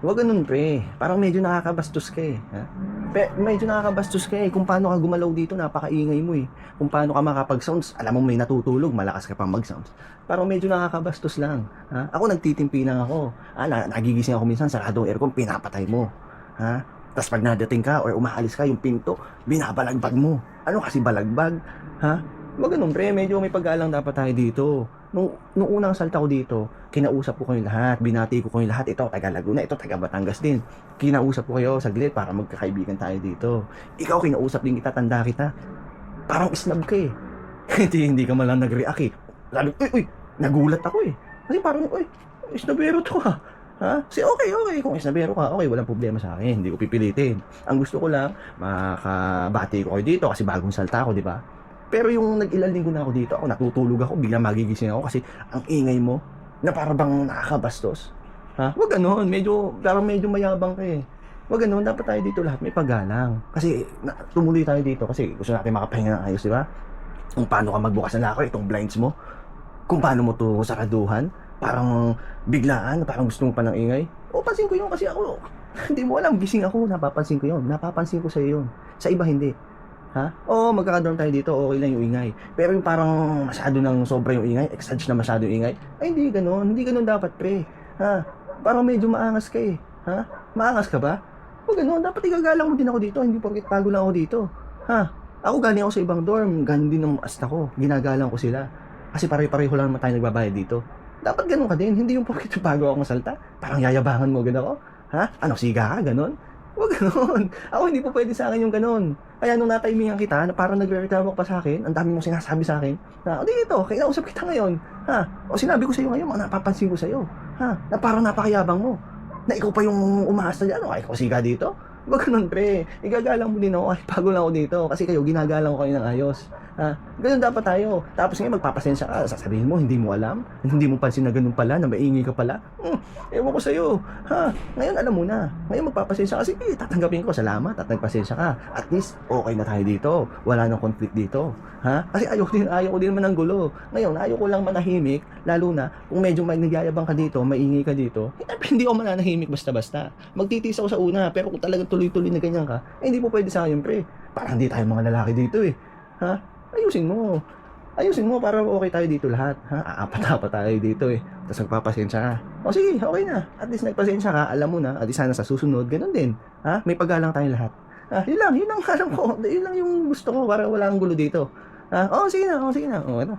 Huwag ganun pre, parang medyo nakakabastos ka eh. Ha? Medyo nakakabastos ka eh. Kung paano ka gumalaw dito, napakaingay mo eh. Kung paano ka makapag-sounds, alam mo may natutulog, malakas ka pang mag-sounds. Parang medyo nakakabastos lang. Ha? Ako nagtitimpi lang ako. Nagigising ako minsan, sarado ang aircon, pinapatay mo. Ha? Tapos pag nadating ka or umaalis ka, yung pinto, binabalagbag mo. Ano kasi balagbag? Ha? Huwag ganun pre, medyo may paggalang dapat tayo dito. Nung unang salta ko dito, kinausap ko kayong lahat, binati ko kayong lahat, ito taga Laguna, ito taga Batangas din. Kinausap ko kayo saglit para magkakaibigan tayo dito. Ikaw kinausap din kita, tanda kita. Parang isnab ka eh. Hindi ka malang nag-react eh. Sabi, uy, nagulat ako eh. Kasi parang, uy, isnabero to ha. Ha? Okay. Kung isnabero ka, okay, walang problema sa akin. Hindi ko pipilitin. Ang gusto ko lang, makabati ko kayo dito kasi bagong salta ako, di ba? Pero yung nag-ilang linggo na ako dito, ako natutulog ako, biglang magigising ako kasi ang ingay mo na parang bang nakakabastos. Ha? Wag ganon, parang medyo mayabang ka eh. Wag ganon, dapat tayo dito lahat may paggalang. Kasi tumuloy tayo dito kasi gusto natin makapahinga ng ayos, di ba? Kung paano ka magbukas ng lako, itong blinds mo. Kung paano mo to saraduhan, parang biglaan, parang gusto mo pa ng ingay. O, pansin ko yun kasi ako, hindi mo alam, gising ako, napapansin ko yun. Napapansin ko sa'yo yun. Sa iba hindi. Ha? Oo, magkakadorm tayo dito, okay lang yung ingay. Pero yung parang masyado ng sobra yung ingay, exage na masyado yung ingay, ay hindi ganun dapat pre. Ha? Parang medyo maangas ka eh. Ha? Maangas ka ba? O ganun, dapat igagalang mo din ako dito, hindi porket bago lang ako dito. Ha? Ako galing ako sa ibang dorm, galing din ng asta ko, ginagalang ko sila. Kasi pare-pareho lang naman tayo nagbabayad dito. Dapat ganun ka din, hindi yung porket bago ako masalta, parang yayabangan mo agad ako. Ha? Ano, siga ka, ganun? Huwag ganon. Ako hindi po pwede sa akin yung ganon. Kaya nung nataimingan kita, na parang nagre-reklamo ka pa sa akin, ang dami mong sinasabi sa akin, na, o dito, kinausap kita ngayon. Ha? O sinabi ko sa iyo ngayon, mga napapansin ko sa iyo. Ha? Na parang napakayabang mo. Na ikaw pa yung umaasa dyan, o ay, ikaw siga dito. Huwag ganon, pre. Igagalang mo din ako, ay, bago lang ako dito. Kasi kayo, ginagalang ko kayo ng ayos. Ha? Ganun dapat tayo. Tapos ngayon, magpapasensya ka, sasabihin mo, hindi mo alam, hindi mo pansin na ganun pala, na maingay ka pala. Ewan ko sa'yo. Ha? Ngayon, alam mo na. Ngayon, magpapasensya ka. Sige, tatanggapin ko. Salamat at nagpasensya ka. At least, okay na tayo dito. Wala nang conflict dito. Ha? Kasi ayaw ko din naman ng gulo. Ngayon, ayaw ko lang manahimik. Lalo na, kung medyo may nagyayabang ka dito, maingay ka dito, hindi ako mananahimik basta-basta. Magtitiis ako sa una. Pero kung talagang tuloy-tuloy na ganyan ka, hindi po pwede sa akin, pre. Parang hindi tayo mga lalaki dito eh. Ha? Ayusin mo para okay tayo dito lahat. Ha? Aapat-apat tayo dito eh. Tapos nagpapasensya ka. O sige, okay na. At least nagpasensya ka, alam mo na. At least sana sa susunod, ganun din. Ha? May paggalang tayo lahat. Yun lang alam ko. Yun lang yung gusto ko para wala kang gulo dito. O sige na. O ito.